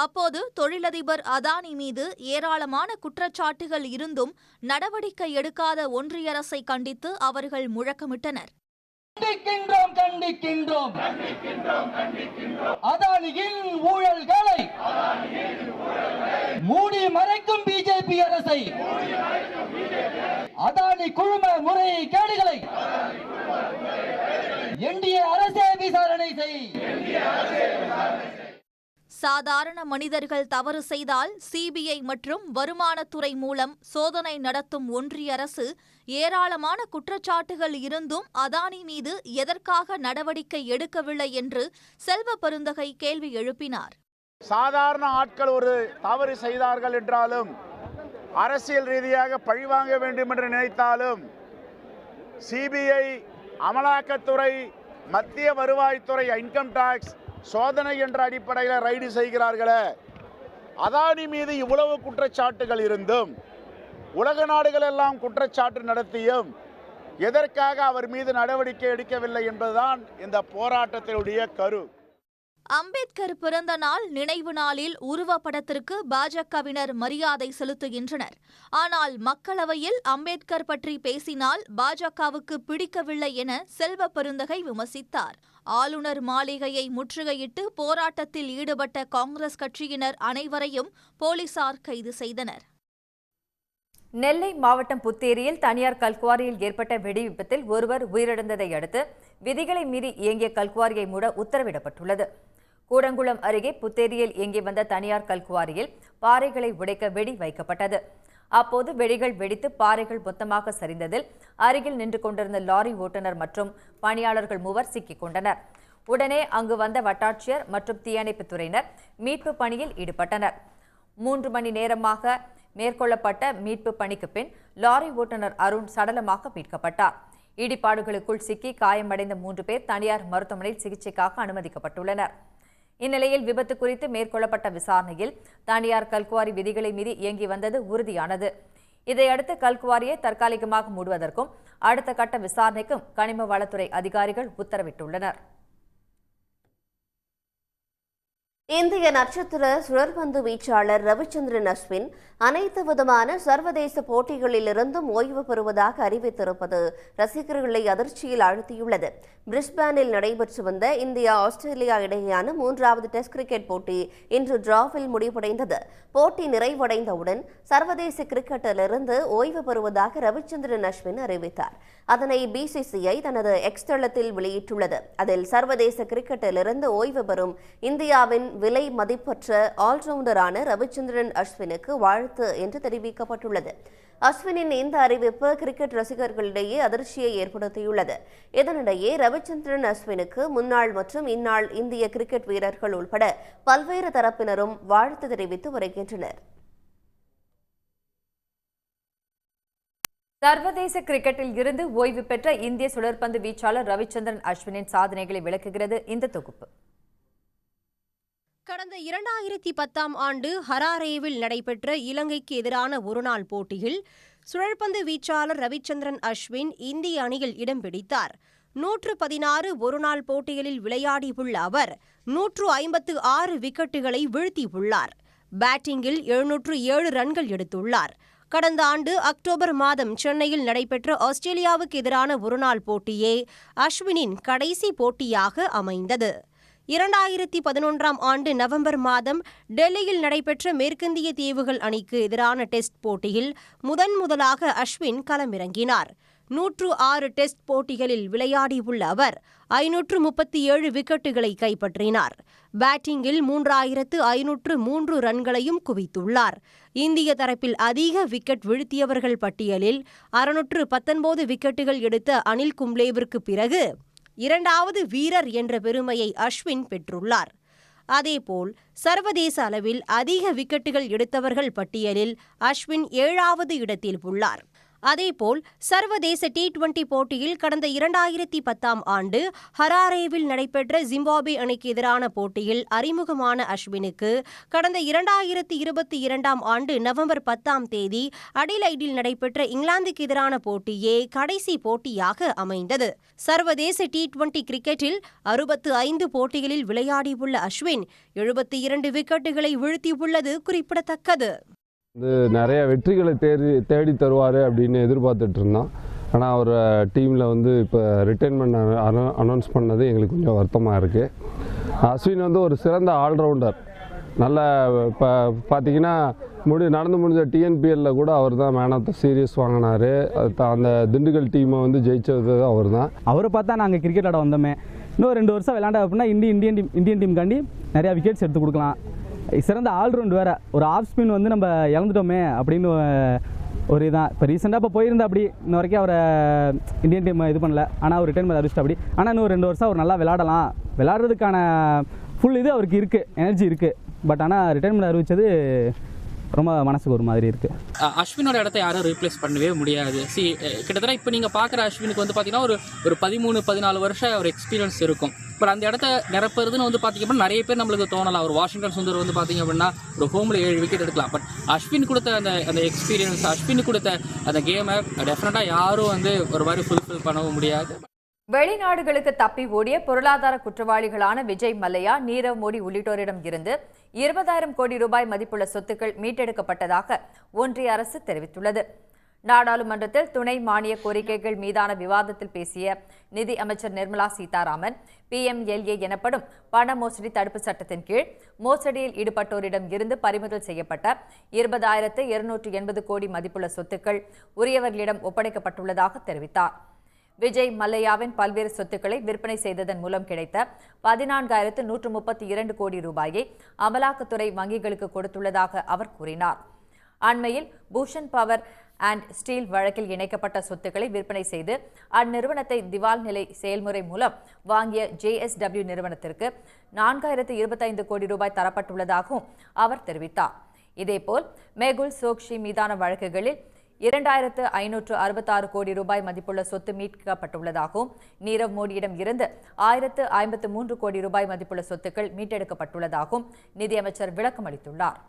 அப்போது தொழிலதிபர் அதானி மீது ஏராளமான குற்றச்சாட்டுகள் இருந்தும் நடவடிக்கை எடுக்காத ஒன்றிய அரசை கண்டித்து அவர்கள் முழக்கமிட்டனர். கண்டிக்கின்றோம் அதானியின் ஊழல்களை மூடி மறைக்கும் பிஜேபி அரசை, அதானி குழும முறைகேடுகளை என்டிஏ அரசே விசாரணை செய். சாதாரண மனிதர்கள் தவறு செய்தால் சிபிஐ மற்றும் வருமானத்துறை மூலம் சோதனை நடத்தும் ஒன்றிய அரசு ஏராளமான குற்றச்சாட்டுகள் இருந்தும் அதானி மீது எதற்காக நடவடிக்கை எடுக்கவில்லை என்று செல்வ பெருந்தகை கேள்வி எழுப்பினார். சாதாரண ஆட்கள் ஒரு தவறு செய்தார்கள் என்றாலும், அரசியல் ரீதியாக பழிவாங்க வேண்டும் என்று நினைத்தாலும், சிபிஐ, அமலாக்கத்துறை, மத்திய வருவாய்த்துறை, இன்கம் டாக்ஸ் சோதனை என்ற அடிப்படையில் ரைடு செய்கிறார்களே, அதானி மீது இவ்வளவு குற்றச்சாட்டுகள் இருந்தும், உலக நாடுகள் எல்லாம் குற்றச்சாட்டு நடத்தியும் எதற்காக அவர் மீது நடவடிக்கை எடுக்கவில்லை என்பதுதான் இந்த போராட்டத்தினுடைய கரு. அம்பேத்கர் பிறந்த நாள் நினைவு நாளில் உருவப்படத்திற்கு பாஜகவினர் மரியாதை செலுத்துகின்றனர். ஆனால் மக்களவையில் அம்பேத்கர் பற்றி பேசினால் பாஜகவுக்கு பிடிக்கவில்லை என செல்வ பெருந்தகை விமர்சித்தார். ஆளுநர் மாளிகையை முற்றுகையிட்டு போராட்டத்தில் ஈடுபட்ட காங்கிரஸ் கட்சியினர் அனைவரையும் போலீசார் கைது செய்தனர். நெல்லை மாவட்டம் புத்தேரியில் தனியார் கல்குவாரியில் ஏற்பட்ட வெடி விபத்தில் ஒருவர் உயிரிழந்ததை அடுத்து விதிகளை மீறி இயங்கிய கல்குவாரியை மூட உத்தரவிடப்பட்டுள்ளது. கூடங்குளம் அருகே புத்தேரியில் இயங்கி வந்த தனியார் கல்குவாரியில் பாறைகளை உடைக்க வெடி வைக்கப்பட்டது. அப்போது வெடிகள் வெடித்து பாறைகள் மொத்தமாக சரிந்ததில் அருகில் நின்று கொண்டிருந்த லாரி ஓட்டுநர் மற்றும் பணியாளர்கள் மூவர் சிக்கிக் கொண்டனர். உடனே அங்கு வந்த வட்டாட்சியர் மற்றும் தீயணைப்புத் துறையினர் மீட்பு பணியில் ஈடுபட்டனர். 3 மணி நேரமாக மேற்கொள்ளப்பட்ட மீட்பு பணிக்கு பின் லாரி ஓட்டுநர் அருண் சடலமாக மீட்கப்பட்டார். இடிபாடுகளுக்குள் சிக்கி காயமடைந்த 3 பேர் தனியார் மருத்துவமனையில் சிகிச்சைக்காக அனுமதிக்கப்பட்டுள்ளனர். இந்நிலையில் விபத்து குறித்து மேற்கொள்ளப்பட்ட விசாரணையில் தனியார் கல்குவாரி விதிகளை மீறி இயங்கி வந்தது உறுதியானது. இதையடுத்து கல்குவாரியை தற்காலிகமாக மூடுவதற்கும் அடுத்த கட்ட விசாரணைக்கும் கனிம வளத்துறை அதிகாரிகள் உத்தரவிட்டுள்ளனர். இந்திய நட்சத்திர சுழற்பந்து வீச்சாளர் ரவிச்சந்திரன் அஸ்வின் அனைத்து விதமான சர்வதேச போட்டிகளிலிருந்தும் ஓய்வு பெறுவதாக அறிவித்திருப்பது ரசிகர்களை அதிர்ச்சியில் ஆழ்த்தியுள்ளது. பிரிஸ்பேனில் நடைபெற்று வந்த இந்தியா ஆஸ்திரேலியா இடையேயான 3வது டெஸ்ட் கிரிக்கெட் போட்டி இன்று டிராவில் முடிவடைந்தது. போட்டி நிறைவடைந்தவுடன் சர்வதேச கிரிக்கெட்டிலிருந்து ஓய்வு பெறுவதாக ரவிச்சந்திரன் அஸ்வின் அறிவித்தார். அதனை பிசிசிஐ தனது எக்ஸ் தளத்தில் வெளியிட்டுள்ளது. அதில் சர்வதேச கிரிக்கெட்டிலிருந்து ஓய்வு பெறும் இந்தியாவின் விலை மதிப்பற்ற ஆல்ரவுண்டரான ரவிச்சந்திரன் அஸ்வினுக்கு வாழ்த்து என்று தெரிவிக்கப்பட்டுள்ளது. அஸ்வினின் இந்த அறிவிப்பு கிரிக்கெட் ரசிகர்களிடையே அதிர்ச்சியை ஏற்படுத்தியுள்ளது. இதனிடையே ரவிச்சந்திரன் அஸ்வினுக்கு முன்னாள் மற்றும் இந்நாள் இந்திய கிரிக்கெட் வீரர்கள் உட்பட பல்வேறு தரப்பினரும் வாழ்த்து தெரிவித்து வருகின்றனர். சர்வதேச கிரிக்கெட்டில் இருந்து ஓய்வு பெற்ற இந்திய சுழற்பந்து வீச்சாளர் ரவிச்சந்திரன் அஸ்வினின் சாதனைகளை விளக்குகிறது இந்த தொகுப்பு. கடந்த 2010ஆம் ஆண்டு ஹராரேவில் நடைபெற்ற இலங்கைக்கு எதிரான ஒருநாள் போட்டியில் சுழற்பந்து வீச்சாளர் ரவிச்சந்திரன் அஸ்வின் இந்திய அணியில் இடம் பிடித்தார். 116 ஒருநாள் போட்டிகளில் விளையாடியுள்ள அவர் 156 விக்கெட்டுகளை வீழ்த்தியுள்ளார். பேட்டிங்கில் 707 ரன்கள் எடுத்துள்ளார். கடந்த ஆண்டு அக்டோபர் மாதம் சென்னையில் நடைபெற்ற ஆஸ்திரேலியாவுக்கு எதிரான ஒருநாள் போட்டியே அஸ்வினின் கடைசி போட்டியாக அமைந்தது. 2011ஆம் ஆண்டு நவம்பர் மாதம் டெல்லியில் நடைபெற்ற மேற்கிந்திய தீவுகள் அணிக்கு எதிரான டெஸ்ட் போட்டியில் முதலாக அஸ்வின் களமிறங்கினார். 106 டெஸ்ட் போட்டிகளில் விளையாடியுள்ள அவர் 537 விக்கெட்டுகளை கைப்பற்றினார். பேட்டிங்கில் 3503 ரன்களையும் குவித்துள்ளார். இந்திய தரப்பில் அதிக விக்கெட் வீழ்த்தியவர்கள் பட்டியலில் 619 விக்கெட்டுகள் எடுத்த அனில் கும்ப்ளேவிற்கு பிறகு 2வது வீரர் என்ற பெருமையை அஸ்வின் பெற்றுள்ளார். அதேபோல் சர்வதேச அளவில் அதிக விக்கெட்டுகள் எடுத்தவர்கள் பட்டியலில் அஸ்வின் 7வது இடத்தில் உள்ளார். அதேபோல் சர்வதேச T20 போட்டியில் கடந்த 2010ஆம் ஆண்டு ஹராரேவில் நடைபெற்ற ஜிம்பாப்வே அணிக்கு எதிரான போட்டியில் அறிமுகமான அஸ்வினுக்கு கடந்த 2022ஆம் ஆண்டு நவம்பர் 10ஆம் தேதி அடிலைடில் நடைபெற்ற இங்கிலாந்துக்கு எதிரான போட்டியே கடைசி போட்டியாக அமைந்தது. சர்வதேச T20 கிரிக்கெட்டில் 65 போட்டிகளில் விளையாடியுள்ள அஸ்வின் 72 விக்கெட்டுகளை வீழ்த்தியுள்ளது குறிப்பிடத்தக்கது. நிறைய வெற்றிகளை தேடி தருவார் அப்படின்னு எதிர்பார்த்துட்டு இருந்தோம். ஆனால் அவர் டீமில் இப்போ ரிட்டைர்மெண்ட் அனௌன்ஸ் பண்ணது எங்களுக்கு கொஞ்சம் வருத்தமாக இருக்குது. அஸ்வின் ஒரு சிறந்த ஆல்ரவுண்டர். நல்ல இப்போ பார்த்தீங்கன்னா நடந்து முடிஞ்ச டிஎன்பிஎல்ல கூட அவர் தான் மேன் ஆஃப் த சீரீஸ் வாங்கினார். அந்த திண்டுக்கல் டீமை ஜெயிச்சது அவர் தான். அவரை பார்த்தா நாங்கள் கிரிக்கெட் ஆட வந்தோமே. இன்னும் 2 வருஷம் விளையாண்டா அப்படின்னா இந்தியன் டீம் காண்டி நிறையா விக்கெட்ஸ் எடுத்து கொடுக்கலாம். சிறந்த ஆல்ரவுண்ட் வேறு, ஒரு ஆஃப் ஸ்பின் வந்து நம்ம இழந்துட்டோமே அப்படின்னு ஒரு இதான். இப்போ ரீசெண்டாக இப்போ போயிருந்தா அப்படி இன்ன வரைக்கும் அவரை இந்தியன் டீம் இது பண்ணல, ஆனால் அவர் ரிட்டர்ன் பண்ண அறிவிச்சிட்டு அப்படி. ஆனால் இன்னும் 2 வருஷம் அவர் நல்லா விளையாடுறதுக்கான ஃபுல் இது அவருக்கு இருக்குது, எனர்ஜி இருக்குது. பட் ஆனால் ரிட்டர்மெண்ட் அறிவித்தது ரொம்ப மனசுக்கு ஒரு மாதிரி இருக்குது. அஸ்வினோட இடத்த யாரும் ரீப்ளேஸ் பண்ணவே முடியாது. கிட்டத்தட்ட இப்போ நீங்கள் பார்க்குற அஸ்வினுக்கு வந்து பார்த்தீங்கன்னா ஒரு 13-14 வருஷம் ஒரு எக்ஸ்பீரியன்ஸ் இருக்கும். பட் அந்த இடத்த நிரப்புறதுன்னு வந்து பார்த்தீங்க அப்படின்னா நிறைய பேர் நம்மளுக்கு தோணலாம். ஒரு வாஷிங்டன் சுந்தர் வந்து பார்த்தீங்க அப்படின்னா ஒரு ஹோமில் 7 விக்கெட் எடுக்கலாம். பட் அஸ்வின் கொடுத்த அந்த எக்ஸ்பீரியன்ஸ், அஸ்வின் கொடுத்த அந்த கேமை டெஃபினட்டாக யாரும் வந்து ஒரு மாதிரி ஃபுல்ஃபில் பண்ணவும் முடியாது. வெளிநாடுகளுக்கு தப்பி ஓடிய பொருளாதார குற்றவாளிகளான விஜய் மல்லையா, நீரவ் மோடி உள்ளிட்டோரிடம் இருந்து 20,000 கோடி ரூபாய் மதிப்புள்ள சொத்துக்கள் மீட்டெடுக்கப்பட்டதாக ஒன்றிய அரசு தெரிவித்துள்ளது. நாடாளுமன்றத்தில் துணை மானிய கோரிக்கைகள் மீதான விவாதத்தில் பேசிய நிதி அமைச்சர் நிர்மலா சீதாராமன், PMLA எனப்படும் பண மோசடி தடுப்பு சட்டத்தின் கீழ் மோசடியில் ஈடுபட்டோரிடம் இருந்து பறிமுதல் செய்யப்பட்ட 20,280 கோடி மதிப்புள்ள சொத்துக்கள் உரியவர்களிடம் ஒப்படைக்கப்பட்டுள்ளதாக தெரிவித்தார். விஜய் மல்லையாவின் பல்வேறு சொத்துக்களை விற்பனை செய்ததன் மூலம் கிடைத்த 14,132 கோடி ரூபாயை அமலாக்கத்துறை வங்கிகளுக்கு கொடுத்துள்ளதாக அவர் கூறினார். அண்மையில் பூஷன் பவர் அண்ட் ஸ்டீல் வழக்கில் இணைக்கப்பட்ட சொத்துக்களை விற்பனை செய்து அந்நிறுவனத்தை திவால் நிலை செயல்முறை மூலம் வாங்கிய JSW நிறுவனத்திற்கு 4,025 கோடி ரூபாய் தரப்பட்டுள்ளதாகவும் அவர் தெரிவித்தார். இதேபோல் மேகுல் சோக்ஷி மீதான வழக்குகளில் 2,566 கோடி ரூபாய் மதிப்புள்ள சொத்து மீட்கப்பட்டுள்ளதாகவும், நீரவ் மோடியிடம் இருந்து 1,053 கோடி ரூபாய் மதிப்புள்ள சொத்துக்கள் மீட்டெடுக்கப்பட்டுள்ளதாகவும் நிதியமைச்சர் விளக்கம் அளித்துள்ளார்.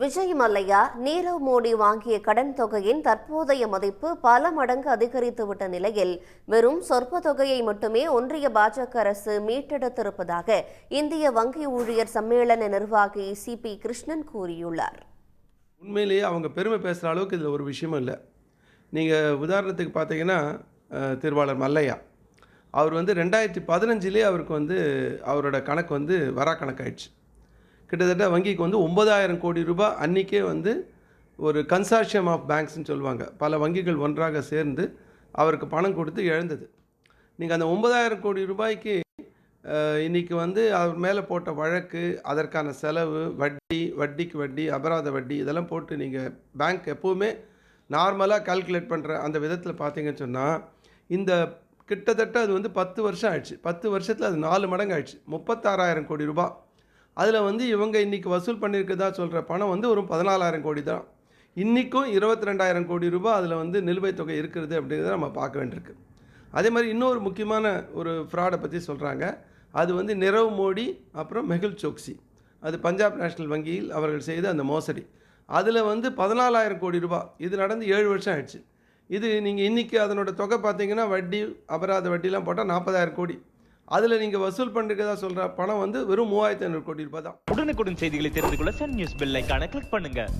விஜய் மல்லையா, நீரவ் மோடி வாங்கிய கடன் தொகையின் தற்போதைய மதிப்பு பல மடங்கு அதிகரித்துவிட்ட நிலையில் வெறும் சொற்ப தொகையை மட்டுமே ஒன்றிய பாஜக அரசு மீட்டெடுத்திருப்பதாக இந்திய வங்கி ஊழியர் சம்மேளன நிர்வாகி CP கிருஷ்ணன் கூறியுள்ளார். உண்மையிலேயே அவங்க பெருமை பேசுகிற அளவுக்கு இதில் ஒரு விஷயமும் இல்லை. நீங்கள் உதாரணத்துக்கு பார்த்தீங்கன்னா திருவாளர் மல்லையா அவர் வந்து 2015 அவருக்கு அவரோட கணக்கு வரா கணக்காயிடுச்சு. கிட்டத்தட்ட வங்கிக்கு 9,000 கோடி ரூபாய் அன்றைக்கே ஒரு கன்சார்ஷியம் ஆஃப் பேங்க்ஸ்ன்னு சொல்லுவாங்க, பல வங்கிகள் ஒன்றாக சேர்ந்து அவருக்கு பணம் கொடுத்து இழந்தது. நீங்கள் அந்த 9,000 கோடி ரூபாய்க்கு இன்றைக்கி அவர் மேலே போட்ட வழக்கு, அதற்கான செலவு, வட்டிக்கு வட்டி, அபராத வட்டி இதெல்லாம் போட்டு நீங்கள் பேங்க் எப்போவுமே நார்மலாக கால்குலேட் பண்ணுற அந்த விதத்தில் பார்த்தீங்கன்னு சொன்னால் இந்த கிட்டத்தட்ட அது 10 வருஷம் ஆயிடுச்சு. 10 வருஷத்தில் அது 4 மடங்கு ஆயிடுச்சு. 36,000 கோடி ரூபாய். அதில் இவங்க இன்றைக்கி வசூல் பண்ணியிருக்கதா சொல்கிற பணம் ஒரு 14,000 கோடி தான். இன்றைக்கும் 22,000 கோடி ரூபாய் அதில் நிலுவைத் தொகை இருக்கிறது அப்படிங்கிறத நம்ம பார்க்க வேண்டியிருக்கு. அதே மாதிரி இன்னொரு முக்கியமான ஒரு ஃப்ராடை பற்றி சொல்கிறாங்க. அது நிரவ் மோடி அப்புறம் மெகுல் சோக்சி, அது பஞ்சாப் நேஷனல் வங்கியில் அவர்கள் செய்த அந்த மோசடி. அதில் 14,000 கோடி ரூபாய். இது நடந்து 7 வருஷம் ஆயிடுச்சு. இது நீங்கள் இன்றைக்கி அதனோட தொகை பார்த்தீங்கன்னா வட்டி, அபராத வட்டிலாம் போட்டால் 40,000 கோடி. அதில் நீங்கள் வசூல் பண்ணிருக்கதா சொல்கிற பணம் வெறும் 3,500 கோடி ரூபாய் தான். உடனுக்குடன் செய்திகளை தெரிந்து கொள்ள சன் நியூஸ் பெல் ஐகானை கிளிக் பண்ணுங்கள்.